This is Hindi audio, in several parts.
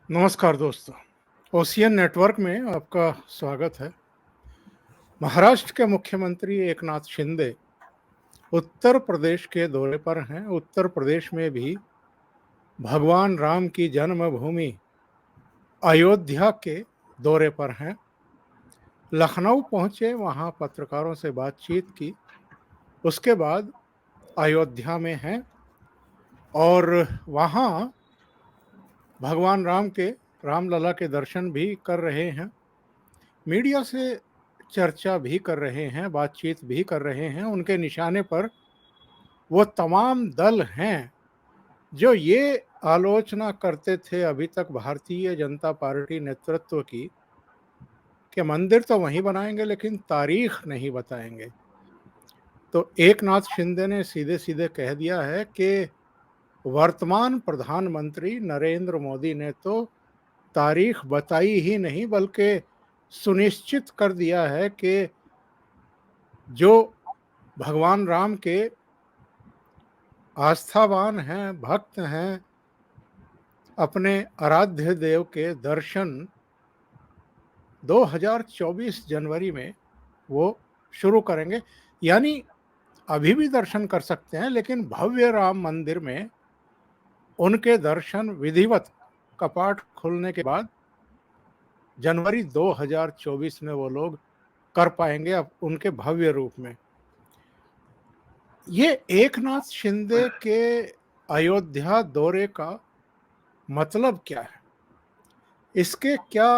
नमस्कार दोस्तों। ओशियन नेटवर्क में आपका स्वागत है। महाराष्ट्र के मुख्यमंत्री एकनाथ शिंदे उत्तर प्रदेश के दौरे पर हैं। उत्तर प्रदेश में भी भगवान राम की जन्मभूमि अयोध्या के दौरे पर हैं। लखनऊ पहुंचे, वहां पत्रकारों से बातचीत की, उसके बाद अयोध्या में हैं और वहां भगवान राम के रामलला के दर्शन भी कर रहे हैं। मीडिया से चर्चा भी कर रहे हैं, बातचीत भी कर रहे हैं। उनके निशाने पर वो तमाम दल हैं जो ये आलोचना करते थे अभी तक भारतीय जनता पार्टी नेतृत्व की कि मंदिर तो वहीं बनाएंगे लेकिन तारीख नहीं बताएंगे। तो एकनाथ शिंदे ने सीधे सीधे कह दिया है कि वर्तमान प्रधानमंत्री नरेंद्र मोदी ने तो तारीख बताई ही नहीं बल्कि सुनिश्चित कर दिया है कि जो भगवान राम के आस्थावान हैं, भक्त हैं, अपने आराध्य देव के दर्शन 2024 जनवरी में वो शुरू करेंगे। यानी अभी भी दर्शन कर सकते हैं लेकिन भव्य राम मंदिर में उनके दर्शन विधिवत कपाट खुलने के बाद जनवरी 2024 में वो लोग कर पाएंगे अब उनके भव्य रूप में। ये एकनाथ शिंदे के अयोध्या दौरे का मतलब क्या है, इसके क्या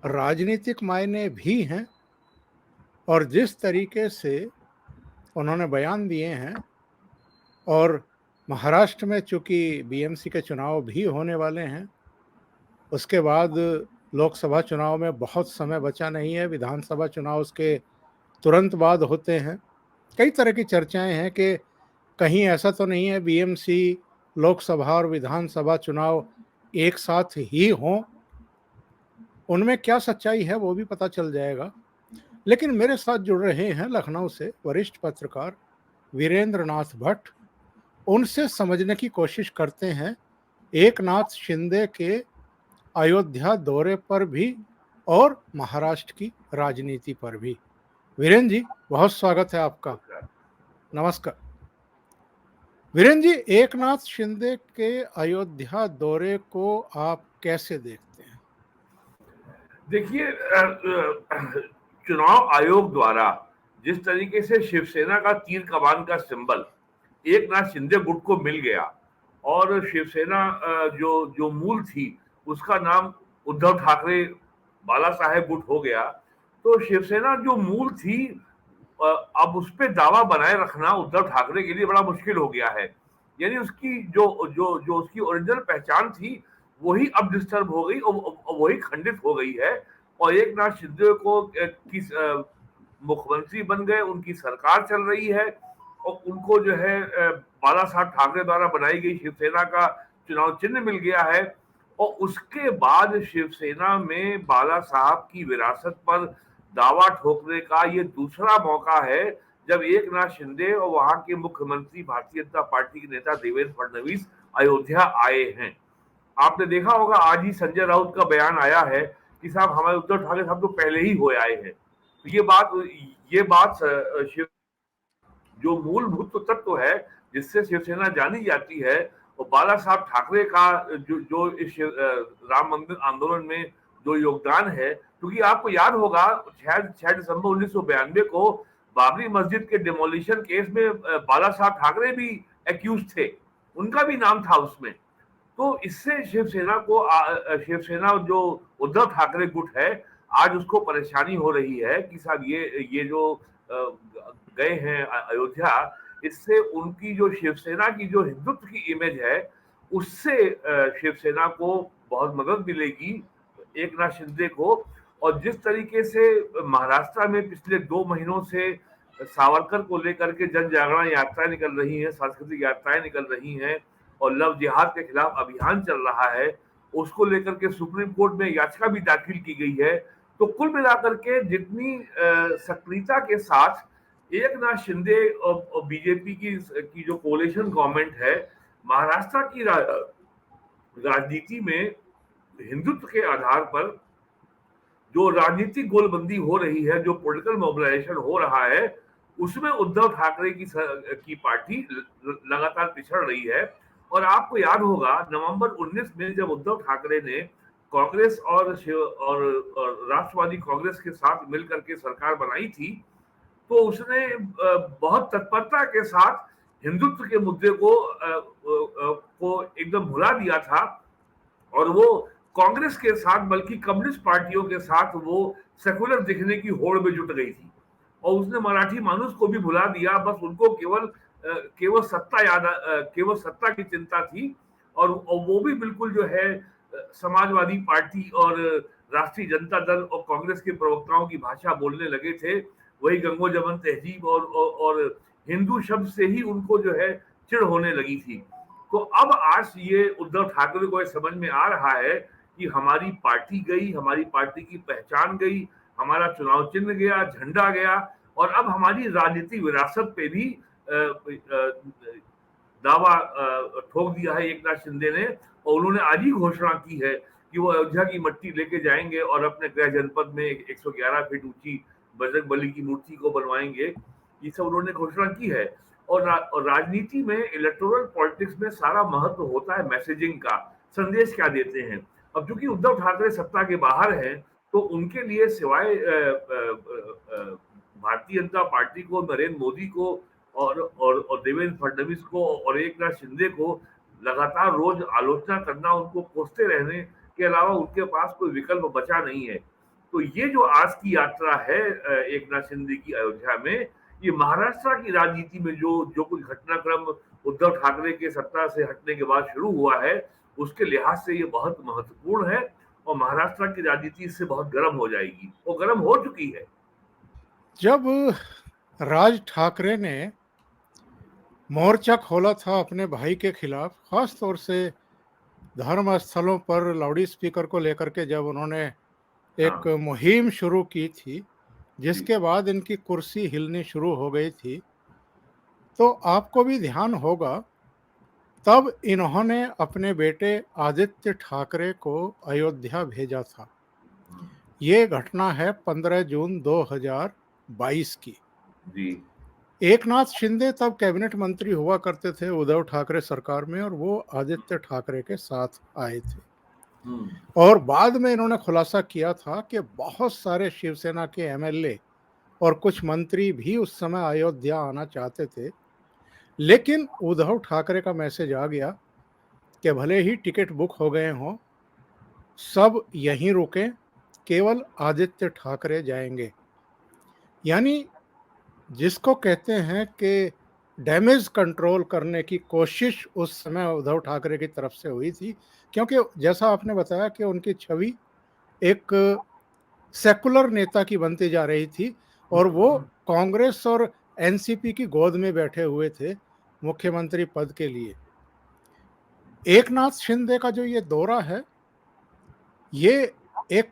राजनीतिक मायने भी हैं, और जिस तरीके से उन्होंने बयान दिए हैं, और महाराष्ट्र में चूंकि बीएमसी के चुनाव भी होने वाले हैं, उसके बाद लोकसभा चुनाव में बहुत समय बचा नहीं है, विधानसभा चुनाव उसके तुरंत बाद होते हैं। कई तरह की चर्चाएं हैं कि कहीं ऐसा तो नहीं है बीएमसी लोकसभा और विधानसभा चुनाव एक साथ ही हों। उनमें क्या सच्चाई है वो भी पता चल जाएगा। लेकिन मेरे साथ जुड़ रहे हैं लखनऊ से वरिष्ठ पत्रकार वीरेंद्र नाथ भट्ट। उनसे समझने की कोशिश करते हैं एकनाथ शिंदे के अयोध्या दौरे पर भी और महाराष्ट्र की राजनीति पर भी। वीरेंद्र जी, बहुत स्वागत है आपका। नमस्कार वीरेंद्र जी, एकनाथ शिंदे के अयोध्या दौरे को आप कैसे देखते हैं? देखिए, चुनाव आयोग द्वारा जिस तरीके से शिवसेना का तीर कमान का सिंबल एकनाथ शिंदे गुट को मिल गया और शिवसेना जो जो मूल थी उसका नाम उद्धव ठाकरे बाला साहेब गुट हो गया, तो शिवसेना जो मूल थी अब उस पर दावा बनाए रखना उद्धव ठाकरे के लिए बड़ा मुश्किल हो गया है। यानी उसकी जो जो जो उसकी ओरिजिनल पहचान थी वही अब डिस्टर्ब हो गई और वही खंडित हो गई है। और एक नाथ शिंदे को किस मुख्यमंत्री बन गए, उनकी सरकार चल रही है और उनको जो है बाला साहब ठाकरे द्वारा बनाई गई शिवसेना का चुनाव चिन्ह मिल गया है। और उसके बाद शिवसेना में बाला साहब की विरासत पर दावा ठोकने का ये दूसरा मौका है जब एक नाथ शिंदे और वहां के मुख्यमंत्री भारतीय जनता पार्टी के नेता देवेंद्र फडणवीस अयोध्या आए हैं। आपने देखा होगा आज ही संजय राउत का बयान आया है कि साहब हमारे उद्धव ठाकरे साहब तो पहले ही हो आए हैं। तो ये बात शिव जो मूलभूत तत्व है जिससे शिवसेना जानी जाती है और बाला साहब ठाकरे का जो जो इस राम मंदिर आंदोलन में जो योगदान है, क्योंकि आपको याद होगा शायद 6 दिसंबर 1992 को बाबरी मस्जिद के डिमोलिशन केस में बाला साहब ठाकरे भी एक्यूज थे, उनका भी नाम था उसमें। तो इससे शिवसेना जो उद्धव ठाकरे गुट है आज उसको परेशानी हो रही है कि साहब ये जो गए हैं अयोध्या, इससे उनकी जो शिवसेना की जो हिंदुत्व की इमेज है उससे शिवसेना को बहुत मदद मिलेगी एक नाथ शिंदे को। और जिस तरीके से महाराष्ट्र में पिछले 2 महीनों से सावरकर को लेकर के जन जागरण यात्राएं निकल रही हैं, सांस्कृतिक यात्राएं निकल रही हैं और लव जिहाद के खिलाफ अभियान चल रहा है, उसको लेकर के सुप्रीम कोर्ट में याचिका भी दाखिल की गई है। तो कुल मिलाकर के जितनी सक्रियता के साथ एक नाथ शिंदे और बीजेपी की जो कोalition गवर्नमेंट है महाराष्ट्र की राजनीति में हिंदुत्व के आधार पर जो राजनीतिक गोलबंदी हो रही है, जो पॉलिटिकल मोबिलाइजेशन हो रहा है, उसमें उद्धव ठाकरे की पार्टी लगातार पिछड़ रही है। और आपको याद होगा नवंबर 19 में जब उद्धव ठाकरे ने कांग्रेस और राष्ट्रवादी कांग्रेस के साथ मिलकर के सरकार बनाई थी, तो उसने बहुत तत्परता के साथ हिंदुत्व के मुद्दे को एकदम भुला दिया था। और वो कांग्रेस के साथ बल्कि कम्युनिस्ट पार्टियों के साथ वो सेकुलर दिखने की होड़ में जुट गई थी। और उसने मराठी मानुस को भी भुला दिया, बस उनको केवल केवल सत्ता की चिंता थी। और वो भी बिल्कुल जो है समाजवादी पार्टी और राष्ट्रीय जनता दल और कांग्रेस के प्रवक्ताओं की भाषा बोलने लगे थे। वही गंगो जमन तहजीब और हिंदू शब्द से ही उनको जो है चिढ़ होने लगी थी। तो अब आज ये उद्धव ठाकरे को ये समझ में आ रहा है कि हमारी पार्टी गई, हमारी पार्टी की पहचान गई, हमारा चुनाव चिन्ह गया, झंडा गया, और अब हमारी राजनीतिक विरासत पे भी दावा ठोक दिया है एकनाथ शिंदे ने। और उन्होंने आज ही घोषणा की है कि वो अयोध्या की मट्टी लेके जाएंगे और अपने गृह जनपद में 111 फीट ऊंची बजरंग बली की मूर्ति को बनवाएंगे। ये सब उन्होंने घोषणा की है। और राजनीति में, इलेक्टोरल पॉलिटिक्स में सारा महत्व होता है मैसेजिंग का, संदेश क्या देते हैं। अब चूंकि उद्धव ठाकरे सत्ता के बाहर हैं, तो उनके लिए सिवाय भारतीय जनता पार्टी को, नरेंद्र मोदी को और देवेंद्र फडणवीस को और एकनाथ शिंदे को लगातार रोज आलोचना करना, उनको कोसते रहने के अलावा उनके पास कोई विकल्प बचा नहीं है। तो ये जो आज की यात्रा है एकनाथ शिंदे की अयोध्या में, ये महाराष्ट्र की राजनीति में जो जो कुछ घटनाक्रम उद्धव ठाकरे के सत्ता से हटने के बाद शुरू हुआ है, उसके लिहाज से ये बहुत महत्वपूर्ण है। और महाराष्ट्र की राजनीति इससे बहुत गर्म हो जाएगी, वो गर्म हो चुकी है। जब राज ठाकरे ने मोर्चा खोला था अपने भाई के खिलाफ, खास तौर से धर्म स्थलों पर लाउडी स्पीकर को लेकर के जब उन्होंने एक हाँ मुहिम शुरू की थी, जी। जिसके बाद इनकी कुर्सी हिलनी शुरू हो गई थी, तो आपको भी ध्यान होगा तब इन्होंने अपने बेटे आदित्य ठाकरे को अयोध्या भेजा था। ये घटना है 15 जून 2022 की। जी। एकनाथ शिंदे तब कैबिनेट मंत्री हुआ करते थे उद्धव ठाकरे सरकार में, और वो आदित्य ठाकरे के साथ आए थे। हम्म। और बाद में इन्होंने खुलासा किया था कि बहुत सारे शिवसेना के एमएलए और कुछ मंत्री भी उस समय अयोध्या आना चाहते थे, लेकिन उद्धव ठाकरे का मैसेज आ गया कि भले ही टिकट बुक हो गए हों, सब यहीं रुकें, केवल आदित्य ठाकरे जाएंगे। यानी जिसको कहते हैं कि डैमेज कंट्रोल करने की कोशिश उस समय उद्धव ठाकरे की तरफ से हुई थी, क्योंकि जैसा आपने बताया कि उनकी छवि एक सेकुलर नेता की बनती जा रही थी, और वो हम्म। कांग्रेस और एनसीपी की गोद में बैठे हुए थे मुख्यमंत्री पद के लिए। एकनाथ शिंदे का जो ये दौरा है, ये एक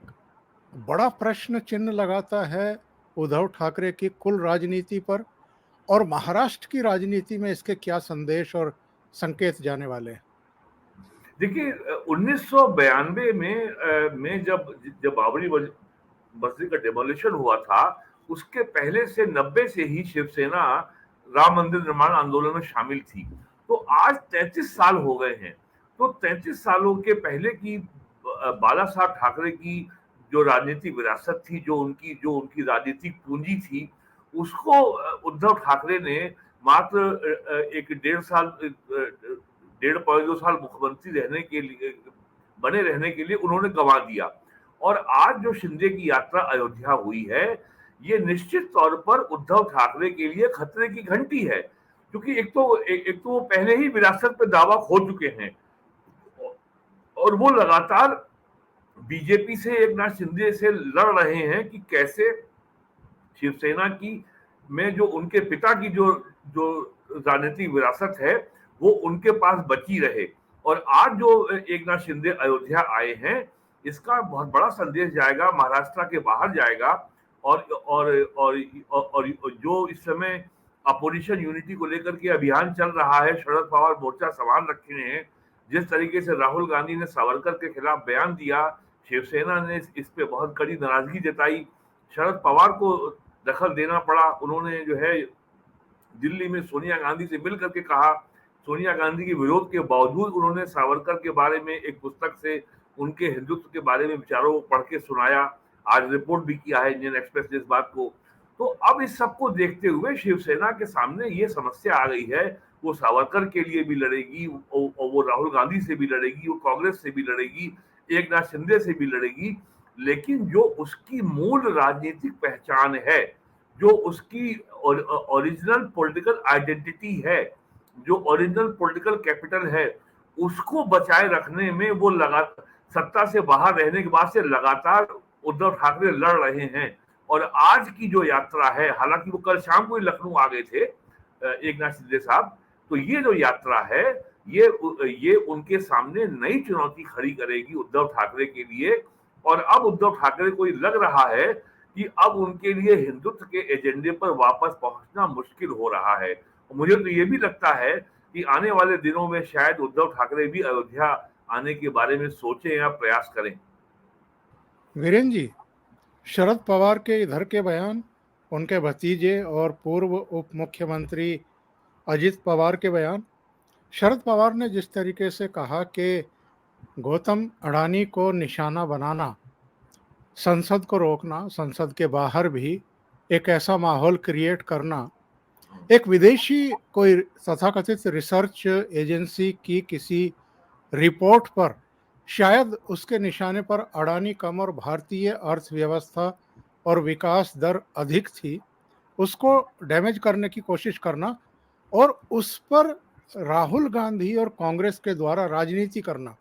बड़ा प्रश्न चिन्ह लगाता है उद्धव ठाकरे की कुल राजनीति पर, और महाराष्ट्र की राजनीति में इसके क्या संदेश और संकेत जाने वाले हैं। देखिए 1992 में जब बाबरी मस्जिद का डेमोलिशन हुआ था, उसके पहले से 90 से ही शिवसेना राम मंदिर निर्माण आंदोलन में शामिल थी। तो आज 33 साल हो गए हैं। तो 33 सालों के पहले की बाला साहब ठाकरे की जो राजनीतिक विरासत थी, जो उनकी राजनीतिक पूंजी थी, उसको उद्धव ठाकरे ने मात्र एक 1.5 2 साल मुख्यमंत्री बने रहने के लिए उन्होंने गंवा दिया। और आज जो शिंदे की यात्रा अयोध्या हुई है, ये निश्चित तौर पर उद्धव ठाकरे के लिए खतरे की घंटी है। क्योंकि एक तो वो पहले ही विरासत पे दावा खो चुके हैं, और वो लगातार बीजेपी से, एकनाथ शिंदे से लड़ रहे हैं कि कैसे शिवसेना की में जो उनके पिता की जो जो राजनीतिक विरासत है, वो उनके पास बची रहे। और आज जो एकनाथ शिंदे अयोध्या आए हैं, इसका बहुत बड़ा संदेश जाएगा, महाराष्ट्र के बाहर जाएगा। और जो इस समय अपोजिशन यूनिटी को लेकर के अभियान चल रहा है, शरद पवार मोर्चा संभाल रखे हैं, जिस तरीके से राहुल गांधी ने सावरकर के खिलाफ बयान दिया, शिवसेना ने इस पे बहुत कड़ी नाराजगी जताई। शरद पवार को दखल देना पड़ा। उन्होंने जो है दिल्ली में सोनिया गांधी से मिल करके कहा। सोनिया गांधी के विरोध के बावजूद उन्होंने सावरकर के बारे में एक पुस्तक से उनके हिंदुत्व के बारे में विचारों को पढ़ के सुनाया। आज रिपोर्ट भी किया है इंडियन एक्सप्रेस ने इस बात को। तो अब इस सबको देखते हुए शिवसेना के सामने ये समस्या आ गई है, वो सावरकर के लिए भी लड़ेगी, वो राहुल गांधी से भी लड़ेगी, वो कांग्रेस से भी लड़ेगी, एकनाथ शिंदे से भी लड़ेगी। लेकिन जो उसकी मूल राजनीतिक पहचान है, जो उसकी ओरिजिनल पॉलिटिकल आइडेंटिटी है, जो ओरिजिनल पॉलिटिकल कैपिटल है, उसको बचाए रखने में वो लगातार सत्ता से बाहर रहने के बाद से लगातार उद्धव ठाकरे लड़ रहे हैं। और आज की जो यात्रा है, हालांकि वो कल शाम को ही लखनऊ आ गए थे एकनाथ शिंदे साहब, तो ये जो यात्रा है ये उनके सामने नई चुनौती खड़ी करेगी उद्धव ठाकरे के लिए। और अब उद्धव ठाकरे को ये लग रहा है कि अब उनके लिए हिंदुत्व के एजेंडे पर वापस पहुंचना मुश्किल हो रहा है। मुझे तो ये भी लगता है कि आने वाले दिनों में शायद उद्धव ठाकरे भी अयोध्या आने के बारे में सोचें या प्रयास करें। वीरेंद्र जी, शरद पवार के इधर के बयान, उनके भतीजे और पूर्व उप मुख्यमंत्री अजित पवार के बयान। शरद पवार ने जिस तरीके से कहा कि गौतम अडानी को निशाना बनाना, संसद को रोकना, संसद के बाहर भी एक ऐसा माहौल क्रिएट करना, एक विदेशी कोई तथाकथित रिसर्च एजेंसी की किसी रिपोर्ट पर शायद उसके निशाने पर अडानी कम और भारतीय अर्थव्यवस्था और विकास दर अधिक थी, उसको डैमेज करने की कोशिश करना और उस पर राहुल गांधी और कांग्रेस के द्वारा राजनीति करना,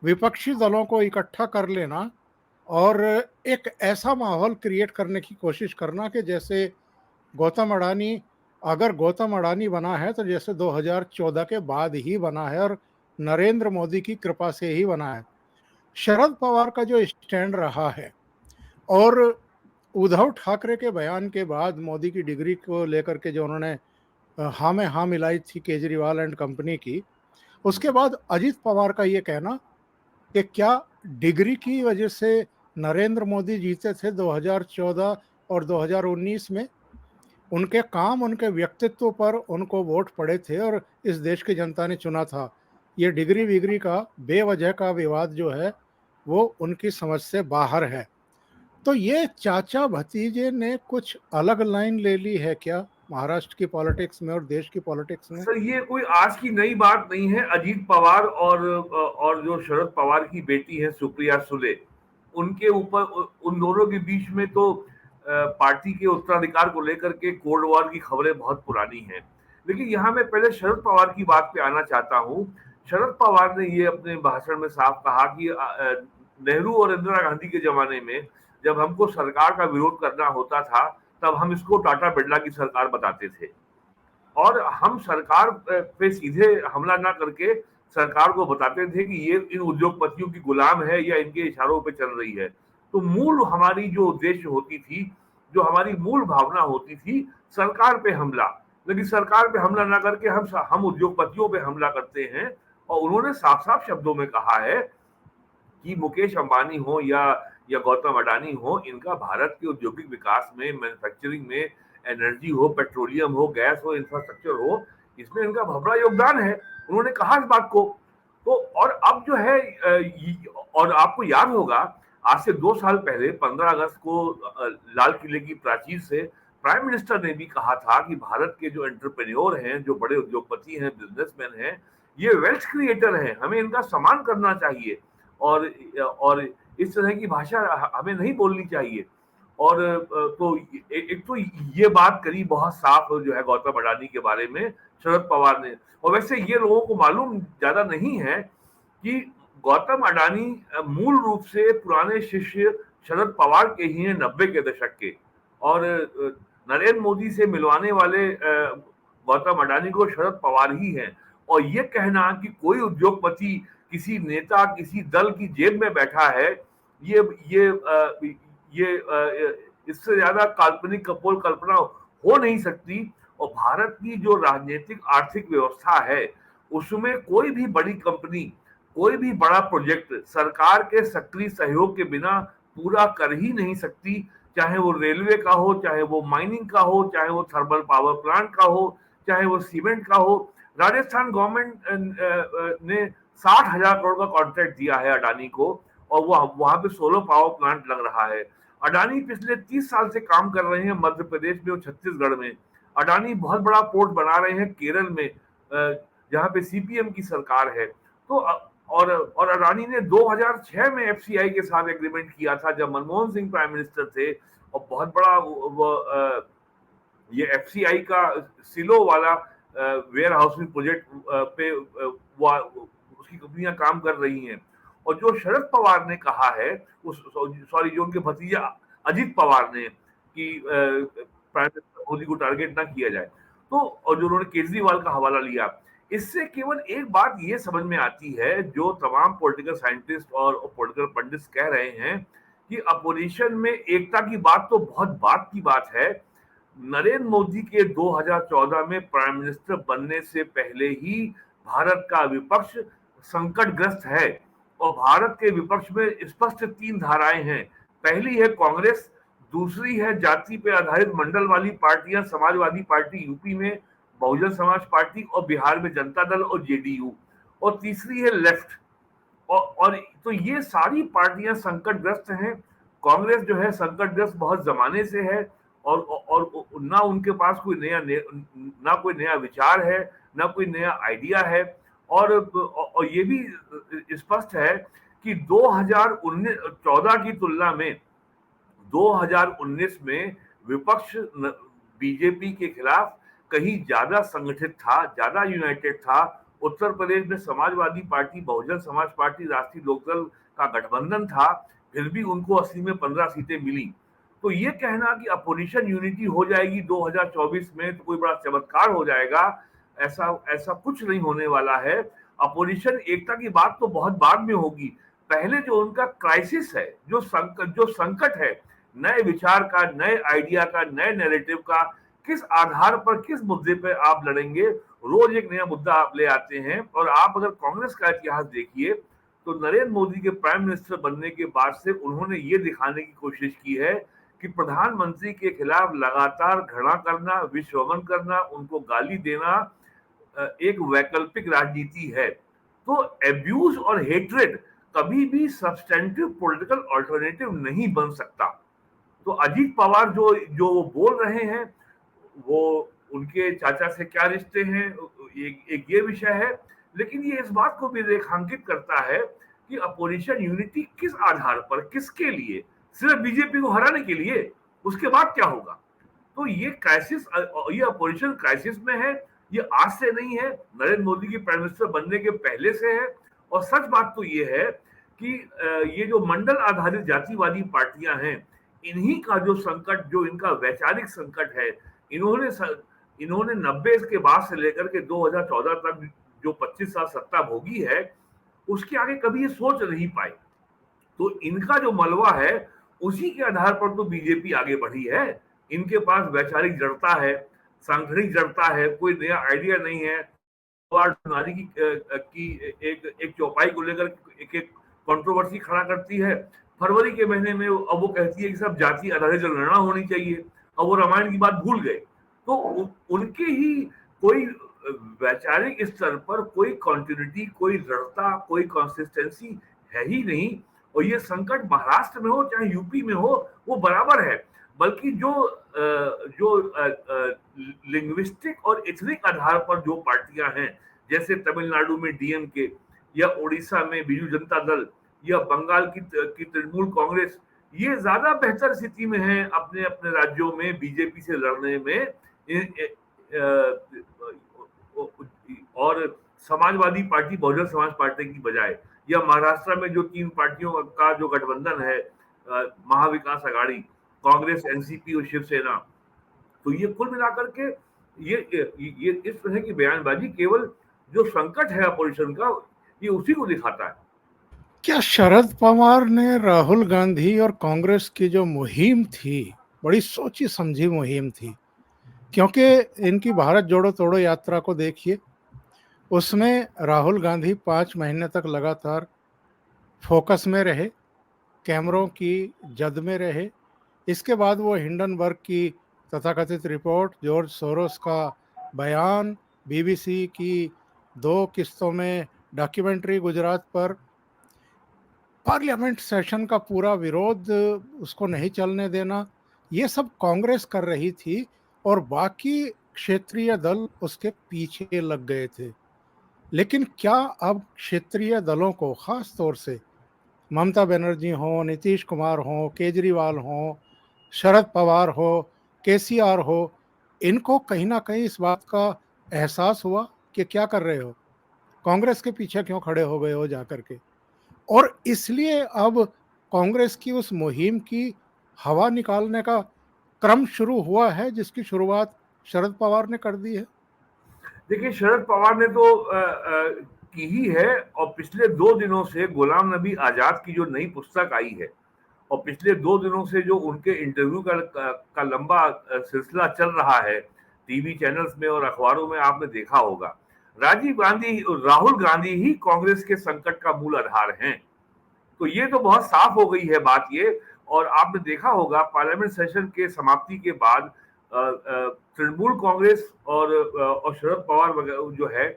विपक्षी दलों को इकट्ठा कर लेना और एक ऐसा माहौल क्रिएट करने की कोशिश करना कि जैसे गौतम अडानी, अगर गौतम अडानी बना है तो जैसे 2014 के बाद ही बना है और नरेंद्र मोदी की कृपा से ही बना है। शरद पवार का जो स्टैंड रहा है और उद्धव ठाकरे के बयान के बाद मोदी की डिग्री को लेकर के जो उन्होंने हाँ में हाँ मिलाई थी केजरीवाल एंड कंपनी की, उसके बाद अजित पवार का ये कहना कि क्या डिग्री की वजह से नरेंद्र मोदी जीते थे 2014 और 2019 में, उनके काम, उनके व्यक्तित्व पर उनको वोट पड़े थे और इस देश की जनता ने चुना था। ये डिग्री विग्री का बेवजह का विवाद जो है वो उनकी समझ से बाहर है। तो ये चाचा भतीजे ने कुछ अलग लाइन ले ली है क्या महाराष्ट्र की पॉलिटिक्स में और देश की पॉलिटिक्स में? सर, ये कोई आज की नई बात नहीं है। अजीत पवार और जो शरद पवार की बेटी है सुप्रिया सुले, उनके ऊपर उन दोनों के बीच में तो पार्टी के उत्तराधिकार को लेकर के कोल्ड वॉर की खबरें बहुत पुरानी हैं। लेकिन यहाँ मैं पहले शरद पवार की बात पे आना चाहता हूँ। शरद पवार ने ये अपने भाषण में साफ कहा कि नेहरू और इंदिरा गांधी के जमाने में जब हमको सरकार का विरोध करना होता था, तब हम इसको टाटा बिरला की सरकार बताते थे और हम सरकार पे सीधे हमला ना करके सरकार को बताते थे कि ये इन उद्योगपतियों की गुलाम है या इनके इशारों पे चल रही है। तो मूल हमारी जो उद्देश्य होती थी, जो हमारी मूल भावना होती थी, सरकार पे हमला। लेकिन सरकार पे हमला ना करके हम उद्योगपतियों पे हमला करते हैं। और उन्होंने साफ साफ शब्दों में कहा है कि मुकेश अंबानी हो या गौतम अडानी हो, इनका भारत के औद्योगिक विकास में, मैन्युफैक्चरिंग में, एनर्जी हो, पेट्रोलियम हो, गैस हो, इंफ्रास्ट्रक्चर हो, इसमें इनका बड़ा योगदान है। उन्होंने कहा इस बात को। तो और अब जो है और आपको याद होगा आज से 2 साल पहले 15 अगस्त को लाल किले की प्राचीर से प्राइम मिनिस्टर ने भी कहा था कि भारत के जो एंटरप्रेन्योर हैं, जो बड़े उद्योगपति हैं, बिजनेसमैन हैं, ये वेल्थ क्रिएटर हैं, हमें इनका सम्मान करना चाहिए और इस तरह की भाषा हमें नहीं बोलनी चाहिए। और तो एक तो ये बात करी बहुत साफ जो है गौतम अडानी के बारे में शरद पवार ने। और वैसे ये लोगों को मालूम ज्यादा नहीं है कि गौतम अडानी मूल रूप से पुराने शिष्य शरद पवार के ही हैं 90 के दशक के। और नरेंद्र मोदी से मिलवाने वाले गौतम अडानी को शरद पवार ही हैं। और ये कहना कि कोई उद्योगपति किसी नेता, किसी दल की जेब में बैठा है, ये इससे ज्यादा काल्पनिक कपोल कल्पना हो नहीं सकती। और भारत की जो राजनीतिक आर्थिक व्यवस्था है उसमें कोई भी बड़ी कंपनी, कोई भी बड़ा प्रोजेक्ट सरकार के सक्रिय सहयोग के बिना पूरा कर ही नहीं सकती। चाहे वो रेलवे का हो, चाहे वो माइनिंग का हो, चाहे वो थर्मल पावर प्लांट का हो, चाहे वो सीमेंट का हो। राजस्थान गवर्नमेंट ने 60,000 करोड़ का कॉन्ट्रैक्ट दिया है अडानी को, और वो वहां पे सोलर पावर प्लांट लग रहा है। अडानी पिछले 30 साल से काम कर रहे हैं मध्य प्रदेश में और छत्तीसगढ़ में। अडानी बहुत बड़ा पोर्ट बना रहे हैं केरल में, जहां पे सीपीएम की सरकार है। तो और अडानी ने 2006 में एफसीआई के साथ एग्रीमेंट किया था, जब मनमोहन सिंह प्राइम मिनिस्टर थे। और बहुत बड़ा ये एफसीआई का सिलो वाला वेयर हाउसिंग प्रोजेक्ट पे उसकी कंपनियां काम कर रही हैं। और जो शरद पवार ने कहा है, जो उनके भतीजा अजीत पवार ने, कि प्राइम मिनिस्टर मोदी को टारगेट ना किया जाए, तो और जो उन्होंने केजरीवाल का हवाला लिया, इससे केवल एक बात ये समझ में आती है, जो तमाम पॉलिटिकल साइंटिस्ट और पॉलिटिकल पंडित कह रहे हैं, कि अपोजिशन में एकता की बात तो बहुत बात की बात है। नरेंद्र मोदी के 2014 में प्राइम मिनिस्टर बनने से पहले ही भारत का विपक्ष संकटग्रस्त है। और भारत के विपक्ष में स्पष्ट 3 धाराएं हैं। पहली है कांग्रेस, दूसरी है जाति पे आधारित मंडल वाली पार्टियां, समाजवादी पार्टी यूपी में, बहुजन समाज पार्टी, और बिहार में जनता दल और जेडीयू, और तीसरी है लेफ्ट। और तो ये सारी पार्टियां संकटग्रस्त हैं। कांग्रेस जो है संकटग्रस्त बहुत जमाने से है, और ना उनके पास कोई ना कोई नया विचार है, ना कोई नया आइडिया है। और ये भी स्पष्ट है कि 2014 की तुलना में 2019 में विपक्ष बीजेपी के खिलाफ कहीं ज्यादा संगठित था, ज्यादा यूनाइटेड था। उत्तर प्रदेश में समाजवादी पार्टी, बहुजन समाज पार्टी, राष्ट्रीय लोकदल का गठबंधन था, फिर भी उनको 80 में 15 सीटें मिली। तो ये कहना कि अपोजिशन यूनिटी हो जाएगी 2024 में, तो कोई बड़ा चमत्कार हो जाएगा, ऐसा कुछ नहीं होने वाला है। अपोजिशन एकता की बात तो बहुत बाद में होगी। पहले जो उनका क्राइसिस है, जो संकट है, नए विचार का, नए आइडिया का, नए नैरेटिव का, किस आधार पर, किस मुद्दे पर आप लड़ेंगे। रोज एक नया मुद्दा आप ले आते हैं। और आप अगर कांग्रेस का इतिहास देखिए, तो नरेंद्र मोदी के प्राइम मिनिस्टर बनने के बाद से उन्होंने ये दिखाने की कोशिश की है कि प्रधानमंत्री के खिलाफ लगातार घृणा करना, विश्वमन करना, उनको गाली देना एक वैकल्पिक राजनीति है। तो एब्यूज और हेट्रेड कभी भी सब्सटेंटिव पॉलिटिकल अल्टरनेटिव नहीं बन सकता। तो अजीत पवार जो वो बोल रहे हैं, वो उनके चाचा से क्या रिश्ते हैं, एक ये विषय है। लेकिन ये इस बात को भी रेखांकित करता है कि अपोजिशन यूनिटी किस आधार पर, किसके लिए, सिर्फ बीजेपी को हराने के लिए, उसके बाद क्या होगा। तो ये क्राइसिस, ये अपोजिशन क्राइसिस में है। ये आज से नहीं है, नरेंद्र मोदी के प्राइम मिनिस्टर बनने के पहले से है। और सच बात तो ये है कि ये जो मंडल आधारित जातिवादी पार्टियां हैं, इन्हीं का जो संकट, जो इनका वैचारिक संकट है, इन्होंने 90 के बाद से लेकर के 2014 तक जो 25 साल सत्ता भोगी है, उसके आगे कभी ये सोच नहीं पाई। तो इनका जो मलबा है, उसी के आधार पर तो बीजेपी आगे बढ़ी है। इनके पास वैचारिक जड़ता है, सांगठनिक जड़ता है, कोई नया आइडिया नहीं है। की एक चौपाई को लेकर एक कंट्रोवर्सी खड़ा करती है। फरवरी के महीने में अब वो कहती है कि सब जाति आधारित जनगणना होनी चाहिए। अब वो रामायण की बात भूल गए। तो उनके ही कोई वैचारिक स्तर पर कोई कंटिन्यूटी, कोई दृढ़ता, कोई कंसिस्टेंसी है ही नहीं। और ये संकट महाराष्ट्र में हो चाहे यूपी में हो, वो बराबर है। बल्कि जो लिंग्विस्टिक और एथनिक आधार पर जो पार्टियां हैं, जैसे तमिलनाडु में डीएमके, या उड़ीसा में बीजू जनता दल, या बंगाल की तृणमूल कांग्रेस, ये ज्यादा बेहतर स्थिति में है अपने अपने राज्यों में बीजेपी से लड़ने में। और समाजवादी पार्टी, बहुजन समाज पार्टी की बजाय, या महाराष्ट्र में जो 3 पार्टियों का जो गठबंधन है, महाविकास आघाड़ी, कांग्रेस, एनसीपी और शिवसेना, तो ये कुल मिलाकर के ये इस तरह की बयानबाजी केवल जो संकट है अपोजिशन का, ये उसी को दिखाता है। क्या शरद पवार ने राहुल गांधी और कांग्रेस की जो मुहिम थी, बड़ी सोची समझी मुहिम थी, क्योंकि इनकी भारत जोड़ो तोड़ो यात्रा को देखिए, उसमें राहुल गांधी 5 महीने तक लगातार फोकस में रहे, कैमरों की जद में रहे। इसके बाद वो हिंडनबर्ग की तथाकथित रिपोर्ट, जॉर्ज सोरोस का बयान, बीबीसी की 2 किस्तों में डॉक्यूमेंट्री गुजरात पर, पार्लियामेंट सेशन का पूरा विरोध, उसको नहीं चलने देना, ये सब कांग्रेस कर रही थी और बाकी क्षेत्रीय दल उसके पीछे लग गए थे। लेकिन क्या अब क्षेत्रीय दलों को, खास तौर से ममता बनर्जी हो, नीतीश कुमार हो, केजरीवाल हो, शरद पवार हो, केसीआर हो, इनको कहीं ना कहीं इस बात का एहसास हुआ कि क्या कर रहे हो, कांग्रेस के पीछे क्यों खड़े हो गए हो जाकर के? और इसलिए अब कांग्रेस की उस मुहिम की हवा निकालने का क्रम शुरू हुआ है, जिसकी शुरुआत शरद पवार ने कर दी है। देखिए, शरद पवार ने तो की ही है, और पिछले 2 दिनों से गुलाम नबी आजाद की जो नई पुस्तक आई है, और पिछले 2 दिनों से जो उनके इंटरव्यू का लंबा सिलसिला चल रहा है टीवी चैनल्स में और अखबारों में, आपने देखा होगा। राजीव गांधी, राहुल गांधी ही कांग्रेस के संकट का मूल आधार हैं। तो ये तो बहुत साफ हो गई है बात ये। और आपने देखा होगा पार्लियामेंट सेशन के समाप्ति के बाद तृणमूल कांग्रेस और शरद पवार जो है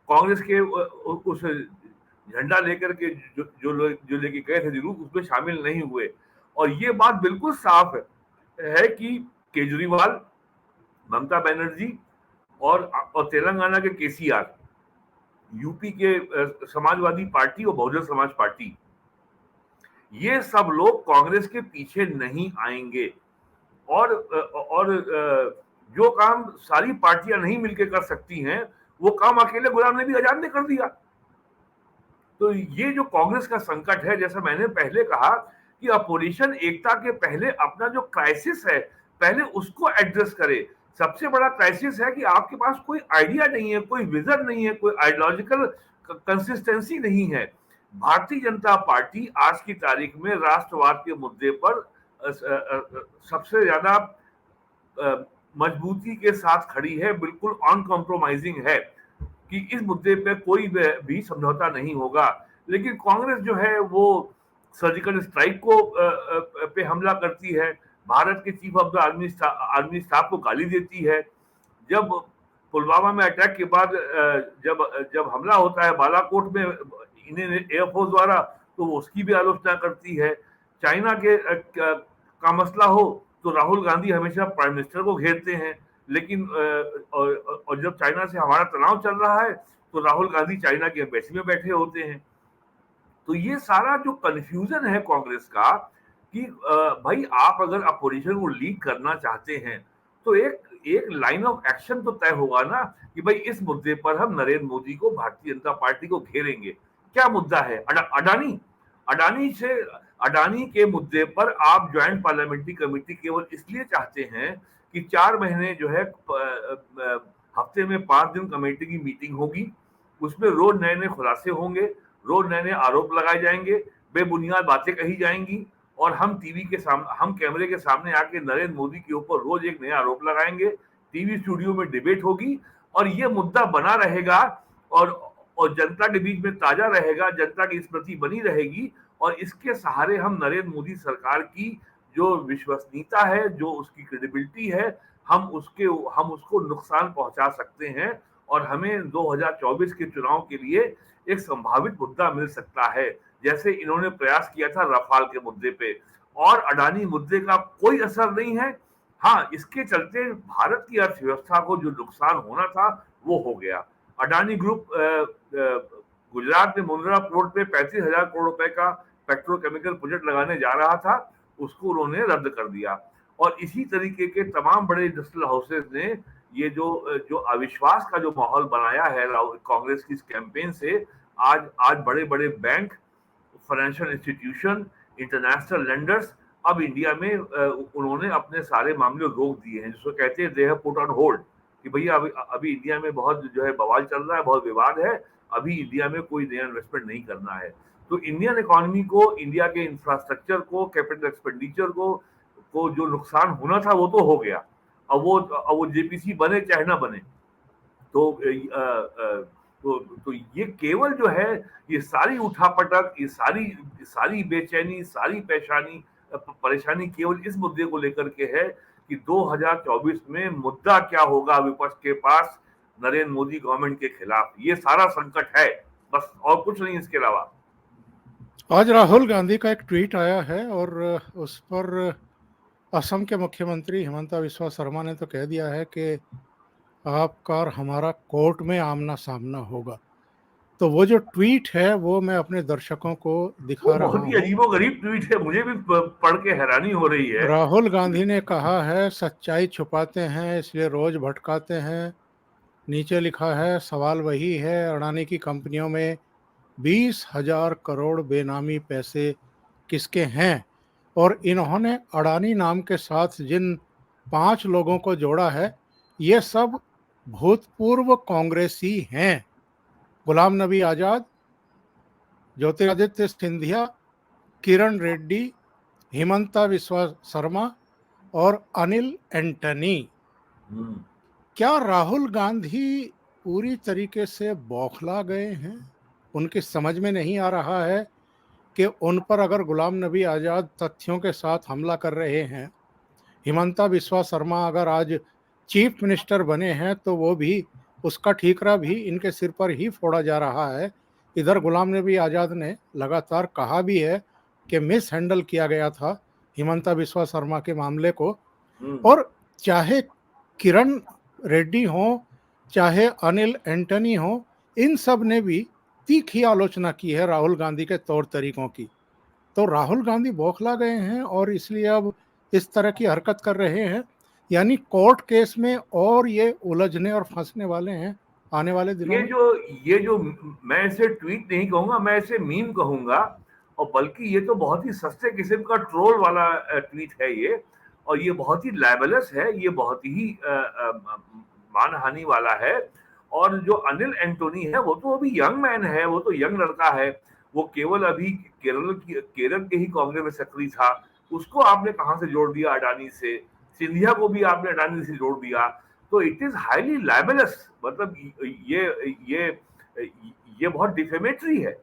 कांग्रेस के उस झंडा लेकर के जो लेके गए थे जुलूस, उसमें शामिल नहीं हुए। और ये बात बिल्कुल साफ है कि केजरीवाल, ममता बनर्जी और तेलंगाना के केसीआर, यूपी के समाजवादी पार्टी और बहुजन समाज पार्टी, ये सब लोग कांग्रेस के पीछे नहीं आएंगे। और जो काम सारी पार्टियां नहीं मिलकर कर सकती हैं, वो काम अकेले गुलाम नबी आजाद ने कर दिया। तो ये जो कांग्रेस का संकट है, जैसा मैंने पहले कहा कि अपोजिशन एकता के पहले अपना जो क्राइसिस है, पहले उसको एड्रेस करे। सबसे बड़ा क्राइसिस है कि आपके पास कोई आइडिया नहीं है, कोई विजन नहीं है, कोई आइडियोलॉजिकल कंसिस्टेंसी नहीं है। भारतीय जनता पार्टी आज की तारीख में राष्ट्रवाद के मुद्दे पर सबसे ज्यादा मजबूती के साथ खड़ी है, बिल्कुल अनकॉम्प्रोमाइजिंग है कि इस मुद्दे पे कोई भी समझौता नहीं होगा। लेकिन कांग्रेस जो है वो सर्जिकल स्ट्राइक को पे हमला करती है, भारत के chief of the army staff को गाली देती है। जब पुलवामा में अटैक के बाद जब जब हमला होता है बालाकोट में इन्हें एयरफोर्स द्वारा, तो वो उसकी भी आलोचना करती है। चाइना के का मसला हो तो राहुल गांधी हमेशा प्राइम मिनिस्टर को घेरते हैं। लेकिन और जब चाइना से हमारा तनाव चल रहा है तो राहुल गांधी चाइना की एम्बेसी में बैठे होते हैं। तो ये सारा जो कंफ्यूजन है कांग्रेस का कि भाई आप अगर अपोजिशन को लीड करना चाहते हैं तो एक एक लाइन ऑफ एक्शन तो तय होगा ना कि भाई इस मुद्दे पर हम नरेंद्र मोदी को, भारतीय जनता पार्टी को घेरेंगे। क्या मुद्दा है? अडानी अडानी से अडानी के मुद्दे पर आप ज्वाइंट पार्लियामेंट्री कमेटी केवल इसलिए चाहते हैं कि 4 महीने जो है हफ्ते में 5 दिन कमेटी की मीटिंग होगी, उसमें रोज नए नए खुलासे होंगे, रोज नए नए आरोप लगाए जाएंगे, बेबुनियाद बातें कही जाएंगी, और हम टीवी के सामने, हम कैमरे के सामने आके नरेंद्र मोदी के ऊपर रोज एक नया आरोप लगाएंगे, टीवी स्टूडियो में डिबेट होगी, और ये मुद्दा बना रहेगा और जनता के बीच में ताजा रहेगा, जनता की स्मृति बनी रहेगी। और इसके सहारे हम नरेंद्र मोदी सरकार की जो विश्वसनीयता है, जो उसकी क्रेडिबिलिटी है, हम उसको नुकसान पहुंचा सकते हैं, और हमें 2024 के चुनाव के लिए एक संभावित मुद्दा मिल सकता है, जैसे इन्होंने प्रयास किया था रफाल के मुद्दे पे। और अडानी मुद्दे का कोई असर नहीं है। हाँ, इसके चलते भारत की अर्थव्यवस्था को जो नुकसान होना था वो हो गया। अडानी ग्रुप गुजरात में मुंद्रा पोर्ट पे 35,000 करोड़ रुपए का पेट्रोकेमिकल प्रोजेक्ट लगाने जा रहा था, उसको उन्होंने रद्द कर दिया। और इसी तरीके के तमाम बड़े इंडस्ट्रियल हाउसेज ने ये जो अविश्वास का जो माहौल बनाया है कांग्रेस की इस कैंपेन से, आज बड़े बड़े bank, financial institution, international lenders अब इंडिया में उन्होंने अपने सारे मामले रोक दिए हैं, जिसको कहते हैं they have put on hold, कि भैया अभी इंडिया में बहुत जो है बवाल चल रहा है, बहुत विवाद है, अभी इंडिया में कोई नया इन्वेस्टमेंट नहीं करना है। तो इंडियन इकोनॉमी को, इंडिया के इंफ्रास्ट्रक्चर को, कैपिटल एक्सपेंडिचर को जो नुकसान होना था वो तो हो गया। अब वो जेपीसी बने चाहे ना बने। तो तो ये केवल जो है, ये सारी उठापटक, ये सारी बेचैनी, सारी परेशानी केवल इस मुद्दे को लेकर के है कि 2024 में मुद्दा क्या होगा विपक्ष के पास नरेंद्र मोदी गवर्नमेंट के खिलाफ। ये सारा संकट है, बस, और कुछ नहीं इसके अलावा। आज राहुल गांधी का एक ट्वीट आया है और उस पर असम के मुख्यमंत्री हिमंता बिस्वा शर्मा ने तो कह दिया है कि आपका और हमारा कोर्ट में आमना सामना होगा। तो वो जो ट्वीट है वो मैं अपने दर्शकों को वो दिखा रहा बहुत ही हूँ। अजीबोगरीब ट्वीट है, मुझे भी पढ़ के हैरानी हो रही है। राहुल गांधी ने कहा है सच्चाई छुपाते हैं इसलिए रोज भटकाते हैं। नीचे लिखा है सवाल वही है, अडानी की कंपनियों में 20,000 करोड़ बेनामी पैसे किसके हैं। और इन्होंने अडानी नाम के साथ जिन 5 लोगों को जोड़ा है ये सब भूतपूर्व कांग्रेसी हैं। गुलाम नबी आजाद, ज्योतिरादित्य सिंधिया, किरण रेड्डी, हिमंता बिस्वा शर्मा और अनिल एंटनी। हम्म। क्या राहुल गांधी पूरी तरीके से बौखला गए हैं? उनकी समझ में नहीं आ रहा है कि उन पर अगर गुलाम नबी आजाद तथ्यों के साथ हमला कर रहे हैं, हिमंता बिस्वा शर्मा अगर आज चीफ मिनिस्टर बने हैं तो वो भी, उसका ठीकरा भी इनके सिर पर ही फोड़ा जा रहा है। इधर गुलाम नबी आजाद ने लगातार कहा भी है कि मिस हैंडल किया गया था हिमंता बिस्वा शर्मा के मामले को। हम्म। और चाहे किरण रेड्डी हो, चाहे अनिल एंटनी हो, इन सब ने भी तीखी आलोचना की है राहुल गांधी के तौर तरीकों की। तो राहुल गांधी बौखला गए हैं और इसलिए अब इस तरह की हरकत कर रहे हैं, यानी कोर्ट केस में और ये उलझने और फंसने वाले हैं आने वाले दिनों ये में। जो ये जो मैं इसे ट्वीट नहीं कहूंगा, मैं इसे मीम कहूंगा। और बल्कि ये तो बहुत ही सस्ते किस्म का ट्रोल वाला ट्वीट है ये। और ये बहुत ही लाइबलस है, ये बहुत ही मानहानि वाला है। और जो अनिल एंटोनी है वो तो अभी यंग मैन है, वो तो यंग लड़का है। वो केवल अभी केरल के ही कांग्रेस में सक्रिय था। उसको आपने कहां से जोड़ दिया अडानी से? सिंधिया को भी आपने अडानी से जोड़ दिया। तो इट इज हाईली लाइबलस, मतलब ये ये बहुत डिफेमेटरी है,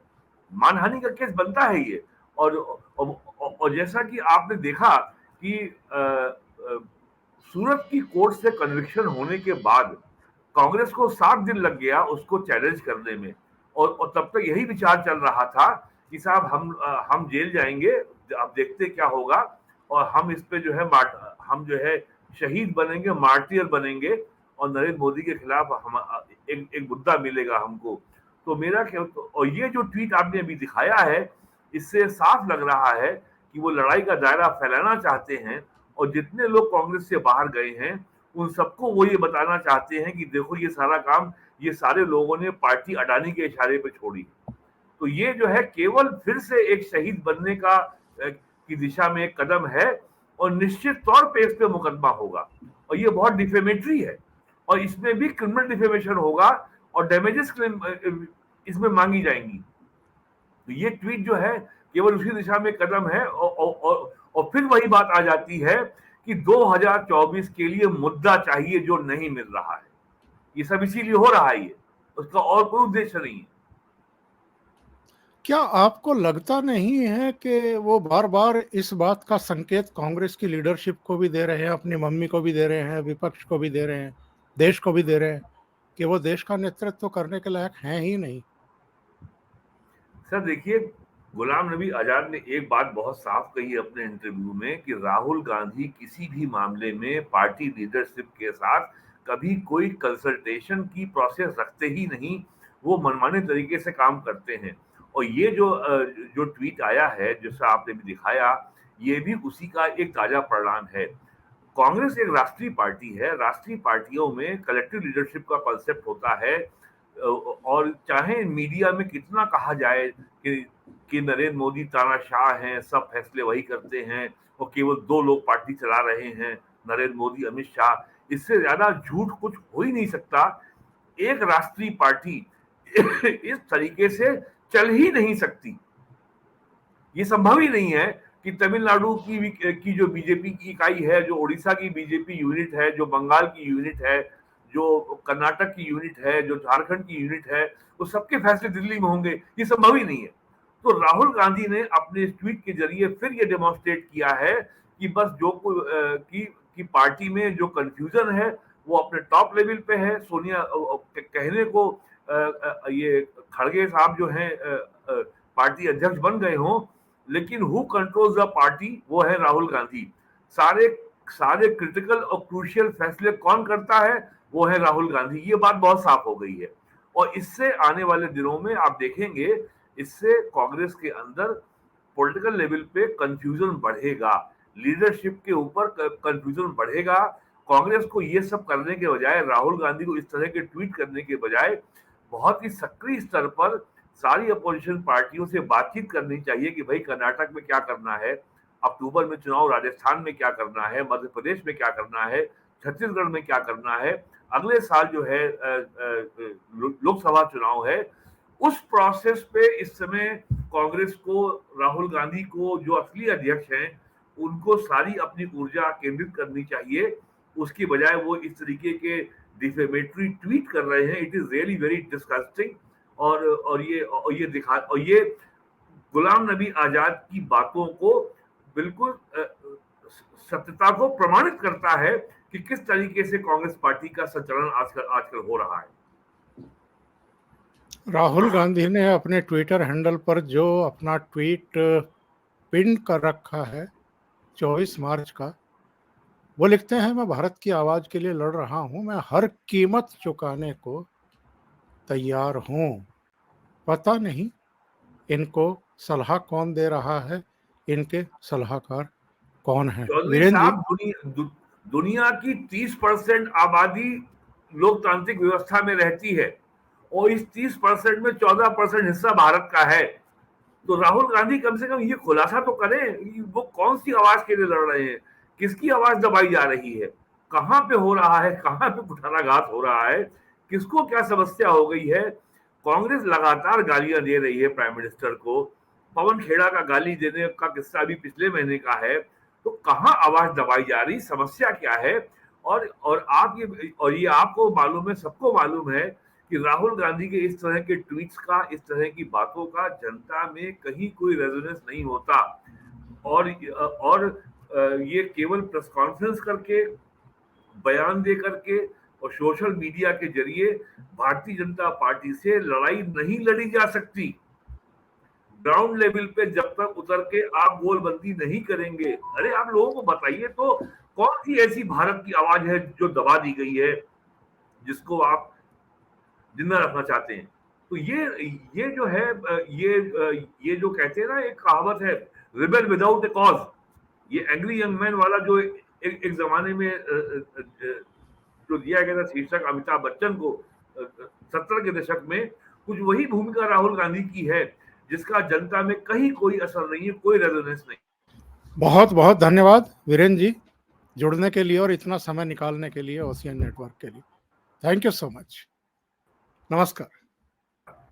मानहानि का केस बनता है ये। और जैसा कि आपने देखा कि सूरत की कोर्ट से कन्विक्शन होने के बाद कांग्रेस को 7 दिन लग गया उसको चैलेंज करने में। और तब तक यही विचार चल रहा था कि साहब हम जेल जाएंगे, अब देखते क्या होगा। और हम इस पे जो है हम जो है शहीद बनेंगे, मार्टियर बनेंगे। और नरेंद्र मोदी के खिलाफ हम एक मुद्दा मिलेगा हमको। तो मेरा क्या, और ये जो ट्वीट आपने अभी दिखाया है, इससे साफ लग रहा है कि वो लड़ाई का दायरा फैलाना चाहते हैं। और जितने लोग कांग्रेस से बाहर गए हैं उन सबको वो ये बताना चाहते हैं कि देखो ये सारा काम ये सारे लोगों ने पार्टी अडानी के इशारे पे छोड़ी। तो ये जो है केवल फिर से एक शहीद बनने का की दिशा में एक कदम है। और निश्चित तौर पे इस पे मुकदमा होगा। और ये बहुत डिफेमेटरी है। और इसमें भी क्रिमिनल डिफेमेशन होगा और डैमेजेस क्लेम इसमें मांगी जाएंगी। तो ये ट्वीट जो है केवल उसी दिशा में कदम है। और फिर वही बात आ जाती है कि 2024 के लिए मुद्दा चाहिए जो नहीं मिल रहा है। ये सब इसीलिए हो रहा है, ये उसका और कोई उद्देश्य नहीं है। क्या आपको लगता नहीं है कि वो बार बार इस बात का संकेत कांग्रेस की लीडरशिप को भी दे रहे हैं, अपनी मम्मी को भी दे रहे हैं, विपक्ष को भी दे रहे हैं, देश को भी दे रहे हैं कि वो देश का नेतृत्व करने के लायक हैं ही नहीं? सर देखिए, गुलाम नबी आजाद ने एक बात बहुत साफ कही अपने इंटरव्यू में कि राहुल गांधी किसी भी मामले में पार्टी लीडरशिप के साथ कभी कोई कंसल्टेशन की प्रोसेस रखते ही नहीं। वो मनमाने तरीके से काम करते हैं। और ये जो ट्वीट आया है जिसका आपने भी दिखाया, ये भी उसी का एक ताजा परिणाम है। कांग्रेस एक राष्ट्रीय पार्टी है। राष्ट्रीय पार्टियों में कलेक्टिव लीडरशिप का कॉन्सेप्ट होता है। और चाहे मीडिया में कितना कहा जाए कि नरेंद्र मोदी तानाशाह हैं, सब फैसले वही करते हैं और केवल 2 लोग पार्टी चला रहे हैं, नरेंद्र मोदी, अमित शाह, इससे ज्यादा झूठ कुछ हो ही नहीं सकता। एक राष्ट्रीय पार्टी इस तरीके से चल ही नहीं सकती। ये संभव ही नहीं है कि तमिलनाडु की जो बीजेपी की इकाई है, जो उड़ीसा की बीजेपी यूनिट है, जो बंगाल की यूनिट है, जो कर्नाटक की यूनिट है, जो झारखंड की यूनिट है, वो सबके फैसले दिल्ली में होंगे, ये संभव ही नहीं है। तो राहुल गांधी ने अपने इस ट्वीट के जरिए फिर ये डेमोन्स्ट्रेट किया है कि बस जो कोई की पार्टी में जो कंफ्यूजन है वो अपने टॉप लेवल पे है। सोनिया कहने को ये खड़गे साहब जो हैं पार्टी अध्यक्ष बन गए हों, लेकिन हु कंट्रोल्स द पार्टी, वो है राहुल गांधी। सारे सारे क्रिटिकल और क्रूशियल फैसले कौन करता है, वो है राहुल गांधी। ये बात बहुत साफ हो गई है और इससे आने वाले दिनों में आप देखेंगे, इससे कांग्रेस के अंदर पॉलिटिकल लेवल पे कंफ्यूजन बढ़ेगा, लीडरशिप के ऊपर कंफ्यूजन बढ़ेगा। कांग्रेस को ये सब करने के बजाय, राहुल गांधी को इस तरह के ट्वीट करने के बजाय बहुत ही सक्रिय स्तर पर सारी अपोजिशन पार्टियों से बातचीत करनी चाहिए कि भाई कर्नाटक में क्या करना है, अक्टूबर में चुनाव राजस्थान में क्या करना है, मध्य प्रदेश में क्या करना है, छत्तीसगढ़ में क्या करना है, अगले साल जो है लोकसभा चुनाव है। उस प्रोसेस पे इस समय कांग्रेस को, राहुल गांधी को जो असली अध्यक्ष हैं, उनको सारी अपनी ऊर्जा केंद्रित करनी चाहिए। उसकी बजाय वो इस तरीके के डिफेमेटरी ट्वीट कर रहे हैं। It is really very disgusting और ये गुलाम नबी आजाद की बातों को बिल्कुल सत्यता को प्रमाणित करता है कि किस तरीके से कांग्रेस पार्टी का संचालन आजकल हो रहा है। राहुल गांधी ने अपने ट्विटर हैंडल पर जो अपना ट्वीट पिन कर रखा है 24 मार्च का, वो लिखते हैं, मैं भारत की आवाज के लिए लड़ रहा हूं, मैं हर कीमत चुकाने को तैयार हूं। पता नहीं इनको सलाह कौन दे रहा है, इनके सलाहकार कौन है। चौधरी वीरेंद्र जी, साहब, दुनिया की 30% आबादी लोकतांत्रिक व्यवस्था में रहती है और इस 30% में 14% हिस्सा भारत का है। तो राहुल गांधी कम से कम ये खुलासा तो करें, वो कौन सी आवाज के लिए लड़ रहे हैं, किसकी आवाज दबाई जा रही है, कहां पे हो रहा है, कहां पे कुठाराघात हो रहा है, किसको क्या समस्या हो गई है। कांग्रेस लगातार गालियां दे रही है प्राइम मिनिस्टर को। पवन खेड़ा का गाली देने का किस्सा अभी पिछले महीने का है। तो कहां आवाज दबाई जा रही, समस्या क्या है। और ये आपको मालूम है, सबको मालूम है कि राहुल गांधी के इस तरह के ट्वीट्स का, इस तरह की बातों का जनता में कहीं कोई रेजोनेंस नहीं होता। और ये केवल प्रेस कॉन्फ्रेंस करके, बयान दे करके और सोशल मीडिया के जरिए भारतीय जनता पार्टी से लड़ाई नहीं लड़ी जा सकती। ग्राउंड लेवल पे जब तक उतर के आप गोलबंदी नहीं करेंगे, अरे आप लोगों को बताइए तो कौन सी ऐसी भारत की आवाज है जो दबा दी गई है, जिसको आप जिंदा रखना चाहते हैं। तो ये जो है, ये जो कहते हैं ना, एक कहावत है, रिबेल विदाउट ए कॉज। ये एंग्री यंग मैन वाला जो एक जमाने में जो दिया गया था शीर्षक अमिताभ बच्चन को 70 के दशक में, कुछ वही भूमिका राहुल गांधी की है, जिसका जनता में कहीं कोई असर नहीं है, कोई रेजोनेंस नहीं। बहुत बहुत धन्यवाद वीरेंद्र जी, जुड़ने के लिए और इतना समय निकालने के लिए ओशियन नेटवर्क के लिए। Thank you so much. नमस्कार।